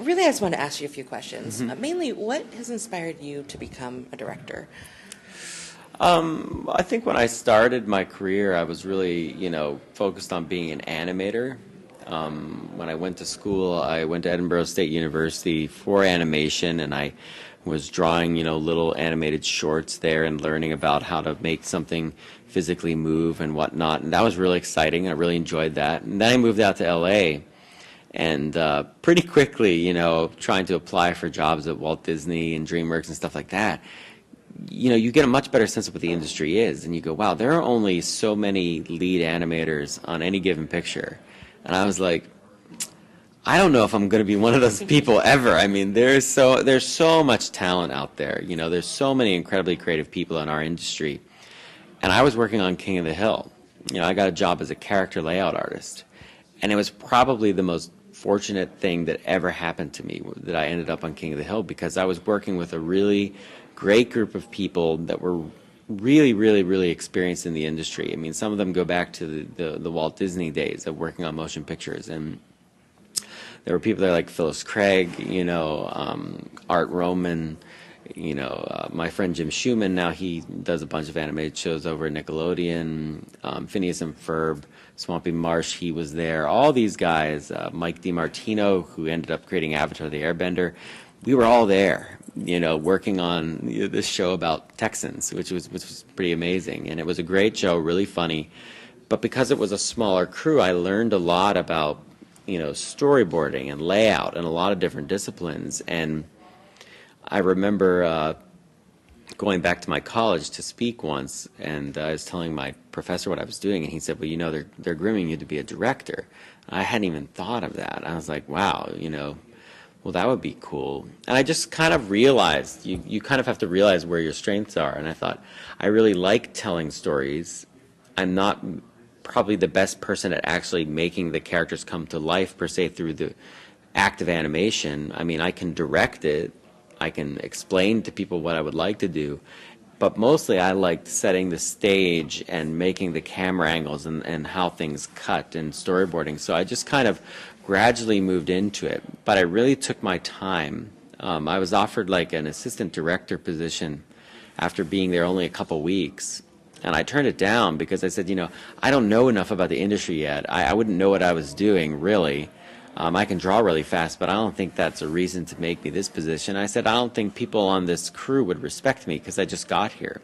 really, I just wanted to ask you a few questions. Mainly, what has inspired you to become a director? I think when I started my career, I was really, focused on being an animator. When I went to school, I went to Edinburgh State University for animation, and I was drawing, little animated shorts there and learning about how to make something physically move and whatnot. And that was really exciting. I really enjoyed that. And then I moved out to LA, and pretty quickly, trying to apply for jobs at Walt Disney and DreamWorks and stuff like that, you get a much better sense of what the industry is, and you go, wow, there are only so many lead animators on any given picture. And I was like, I don't know if I'm going to be one of those people ever. I mean, there's so much talent out there. There's so many incredibly creative people in our industry. And I was working on King of the Hill. I got a job as a character layout artist. And it was probably the most fortunate thing that ever happened to me that I ended up on King of the Hill, because I was working with a really great group of people that were really, really, really experienced in the industry. I mean, some of them go back to the Walt Disney days of working on motion pictures, and there were people there like Phyllis Craig, Art Roman, my friend Jim Schumann. Now he does a bunch of animated shows over at Nickelodeon. Phineas and Ferb, Swampy Marsh, he was there. All these guys, Mike DiMartino, who ended up creating Avatar the Airbender. We were all there, working on this show about Texans, which was pretty amazing. And it was a great show, really funny. But because it was a smaller crew, I learned a lot about, storyboarding and layout and a lot of different disciplines. And I remember going back to my college to speak once, and I was telling my professor what I was doing, and he said, well, they're grooming you to be a director. I hadn't even thought of that. I was like, wow, well, that would be cool. And I just kind of realized, you kind of have to realize where your strengths are. And I thought, I really like telling stories. I'm not probably the best person at actually making the characters come to life, per se, through the act of animation. I mean, I can direct it. I can explain to people what I would like to do. But mostly I liked setting the stage and making the camera angles and how things cut and storyboarding. So I just kind of gradually moved into it, but I really took my time. I was offered like an assistant director position after being there only a couple weeks, and I turned it down because I said, I don't know enough about the industry yet. I wouldn't know what I was doing, really. I can draw really fast, but I don't think that's a reason to make me this position. I said, I don't think people on this crew would respect me because I just got here.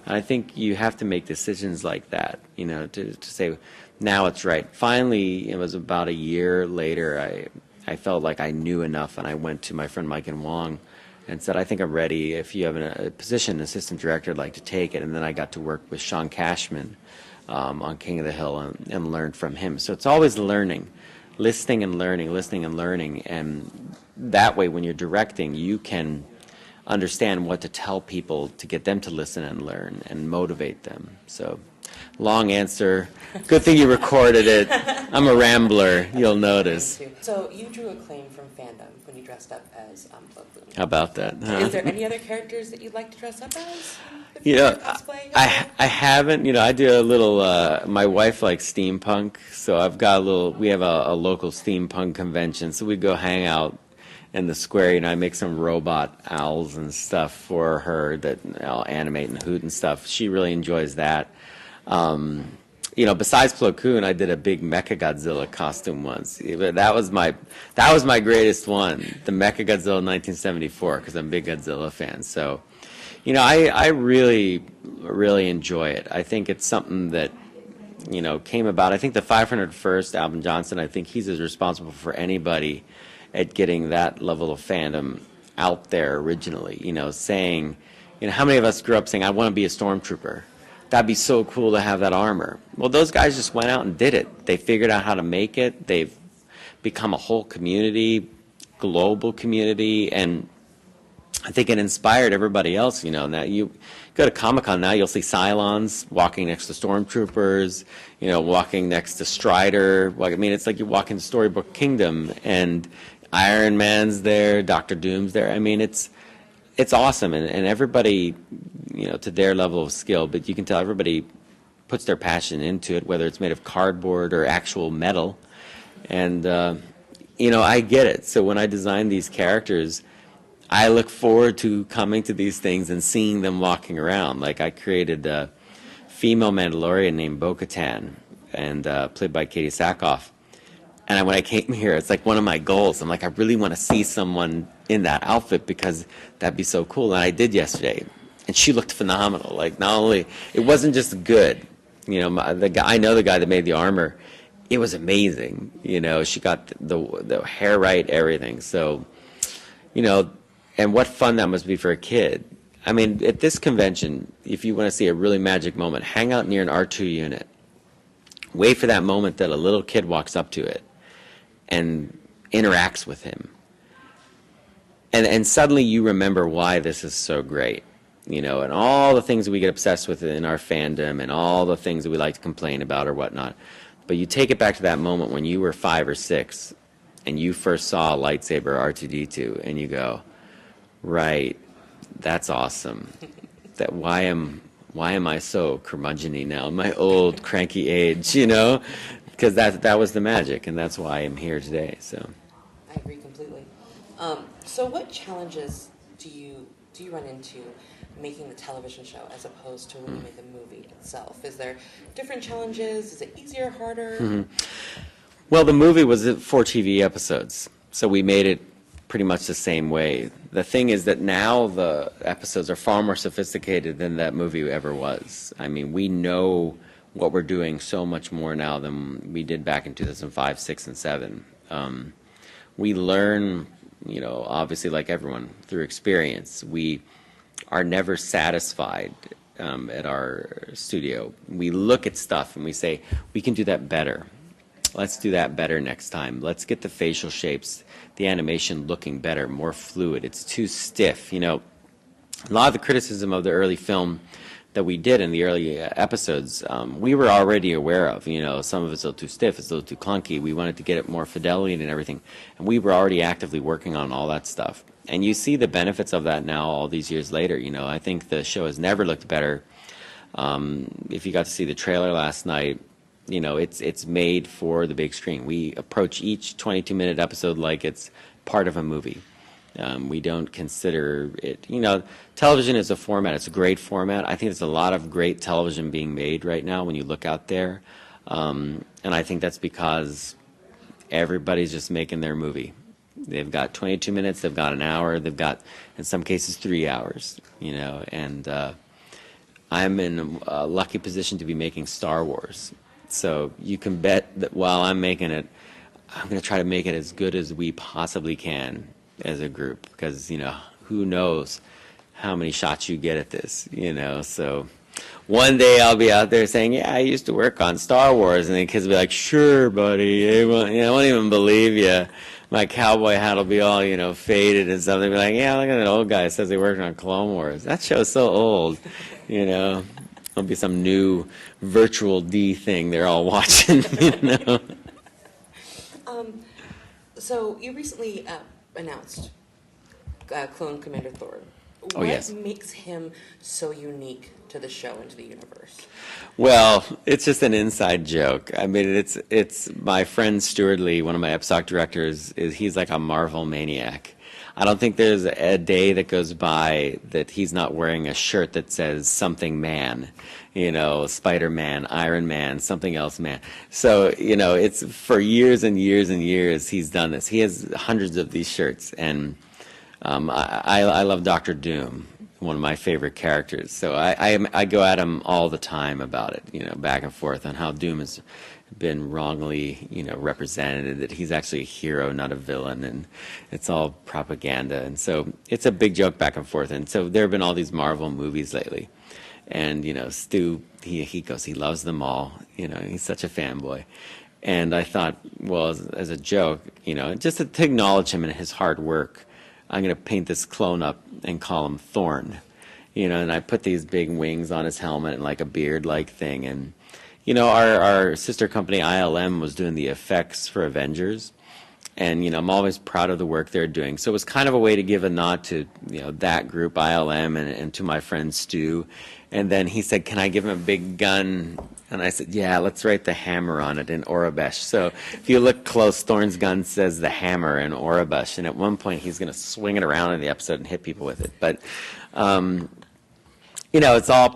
And I think you have to make decisions like that, to say, now it's right. Finally, it was about a year later, I felt like I knew enough, and I went to my friend Mike and Wong and said, I think I'm ready. If you have a position, assistant director, I'd like to take it. And then I got to work with Sean Cashman on King of the Hill and learned from him. So it's always learning, listening and learning. And that way, when you're directing, you can understand what to tell people to get them to listen and learn and motivate them. So long answer. Good thing you recorded it. I'm a rambler, you'll notice. So you drew acclaim from fandom when you dressed up as Filoni. How about that? Huh? Is there any other characters that you'd like to dress up as? I haven't. I do a little, my wife likes steampunk, so I've got we have a local steampunk convention, so we go hang out in the square. I make some robot owls and stuff for her that I'll animate and hoot and stuff. She really enjoys that. Besides Plo Koon, I did a big Mechagodzilla costume once. That was my greatest one, the Mechagodzilla 1974, because I'm a big Godzilla fan. So, I really, really enjoy it. I think it's something that, came about. I think the 501st, Alvin Johnson, I think he's as responsible for anybody at getting that level of fandom out there originally, saying, how many of us grew up saying, I want to be a stormtrooper? That'd be so cool to have that armor. Well, those guys just went out and did it. They figured out how to make it. They've become a whole community, global community, and I think it inspired everybody else. Now you go to Comic-Con now, you'll see Cylons walking next to stormtroopers, walking next to Strider. I mean, it's like you walk into Storybook Kingdom, and Iron Man's there, Doctor Doom's there. I mean, it's awesome, and everybody, to their level of skill, but you can tell everybody puts their passion into it, whether it's made of cardboard or actual metal. And, I get it. So when I design these characters, I look forward to coming to these things and seeing them walking around. Like I created a female Mandalorian named Bo-Katan, and played by Katie Sackhoff. And when I came here, it's like one of my goals. I'm like, I really want to see someone in that outfit because that'd be so cool. And I did yesterday, and she looked phenomenal. Like not only it wasn't just good, the guy, I know the guy that made the armor. It was amazing. She got the hair right, everything. So, and what fun that must be for a kid. I mean, at this convention, if you want to see a really magic moment, hang out near an R2 unit. Wait for that moment that a little kid walks up to it and interacts with him. And suddenly you remember why this is so great. And all the things that we get obsessed with in our fandom and all the things that we like to complain about or whatnot. But you take it back to that moment when you were 5 or 6 and you first saw a lightsaber R2-D2 and you go, right, that's awesome. That why am I so curmudgeon-y now in my old cranky age, Because that was the magic, and that's why I'm here today. So I agree completely. So what challenges do you run into making the television show as opposed to when you make the movie itself? Is there different challenges? Is it easier, harder? Mm-hmm. Well, the movie was 4 TV episodes, so we made it pretty much the same way. The thing is that now the episodes are far more sophisticated than that movie ever was. I mean, we know what we're doing so much more now than we did back in 2005, 6, and 7. We learn, obviously like everyone, through experience. We are never satisfied at our studio. We look at stuff and we say, we can do that better. Let's do that better next time. Let's get the facial shapes, the animation looking better, more fluid. It's too stiff. A lot of the criticism of the early film that we did in the early episodes, we were already aware of. Some of it's a little too stiff, it's a little too clunky. We wanted to get it more fidelity and everything. And we were already actively working on all that stuff. And you see the benefits of that now all these years later. I think the show has never looked better. If you got to see the trailer last night, it's made for the big screen. We approach each 22-minute episode like it's part of a movie. We don't consider it, television is a format. It's a great format. I think there's a lot of great television being made right now when you look out there. And I think that's because everybody's just making their movie. They've got 22 minutes, they've got an hour, they've got, in some cases, 3 hours, and I'm in a lucky position to be making Star Wars. So you can bet that while I'm making it, I'm going to try to make it as good as we possibly can as a group, because who knows how many shots you get at this, so one day I'll be out there saying, yeah, I used to work on Star Wars, and the kids will be like, sure, buddy, I won't even believe you. My cowboy hat will be all faded and stuff. They'll be like, yeah, look at that old guy that says he worked on Clone Wars. That show's so old. There'll be some new virtual D thing they're all watching. So you recently announced Clone Commander Thor. Oh, yes. What makes him so unique to the show and to the universe? Well, it's just an inside joke. I mean, it's my friend Stuart Lee, one of my episodic directors, he's like a Marvel maniac. I don't think there's a day that goes by that he's not wearing a shirt that says something man, Spider-Man, Iron Man, something else man. So, it's for years and years and years he's done this. He has hundreds of these shirts, and I love Doctor Doom, one of my favorite characters. So I go at him all the time about it, back and forth on how Doom has been wrongly, represented, that he's actually a hero, not a villain, and it's all propaganda. And so it's a big joke back and forth. And so there have been all these Marvel movies lately. And, Stu, he goes, he loves them all. He's such a fanboy. And I thought, well, as a joke, just to acknowledge him and his hard work, I'm going to paint this clone up and call him Thorn. And I put these big wings on his helmet and like a beard-like thing. And, our sister company, ILM, was doing the effects for Avengers. And, I'm always proud of the work they're doing. So it was kind of a way to give a nod to, that group, ILM, and to my friend Stu. And then he said, can I give him a big gun? And I said, yeah, let's write the hammer on it in Orabesh. So if you look close, Thorne's gun says the hammer in Orabesh. And at one point, he's going to swing it around in the episode and hit people with it. But, it's all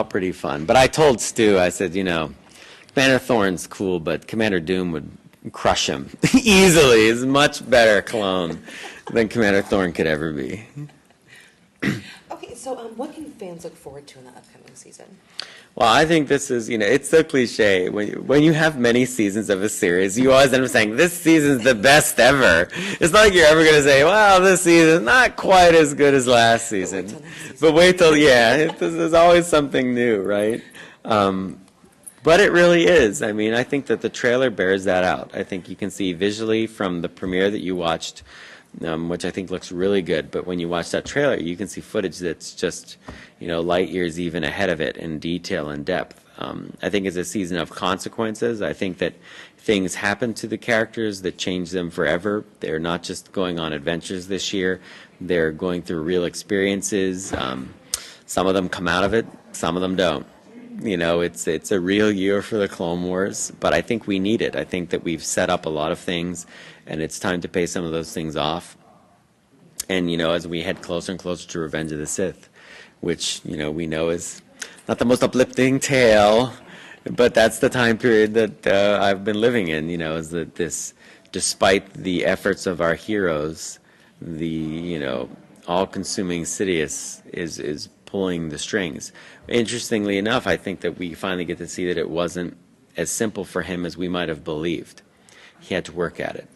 pretty fun. But I told Stu, I said, Commander Thorne's cool, but Commander Doom would crush him easily. He's a much better clone than Commander Thorne could ever be. Okay, so what can fans look forward to in the upcoming season? Well, I think this is, it's so cliche. When you have many seasons of a series, you always end up saying, this season's the best ever. It's not like you're ever going to say, well, this season's not quite as good as last season. But wait till, there's always something new, right? But it really is. I mean, I think that the trailer bears that out. I think you can see visually from the premiere that you watched, which I think looks really good. But when you watch that trailer, you can see footage that's just, light years even ahead of it in detail and depth. I think it's a season of consequences. I think that things happen to the characters that change them forever. They're not just going on adventures this year. They're going through real experiences. Some of them come out of it. Some of them don't. It's a real year for the Clone Wars, but I think we need it. I think that we've set up a lot of things, and it's time to pay some of those things off. And, as we head closer and closer to Revenge of the Sith, which, we know is not the most uplifting tale, but that's the time period that I've been living in, is that this, despite the efforts of our heroes, the, all-consuming Sidious is pulling the strings. Interestingly enough, I think that we finally get to see that it wasn't as simple for him as we might have believed. He had to work at it,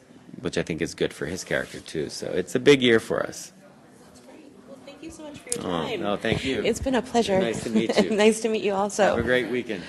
which I think is good for his character too. So it's a big year for us. That's great. Well, thank you so much for your time. Oh, no, thank you. It's been a pleasure. Nice to meet you. Nice to meet you also. Have a great weekend.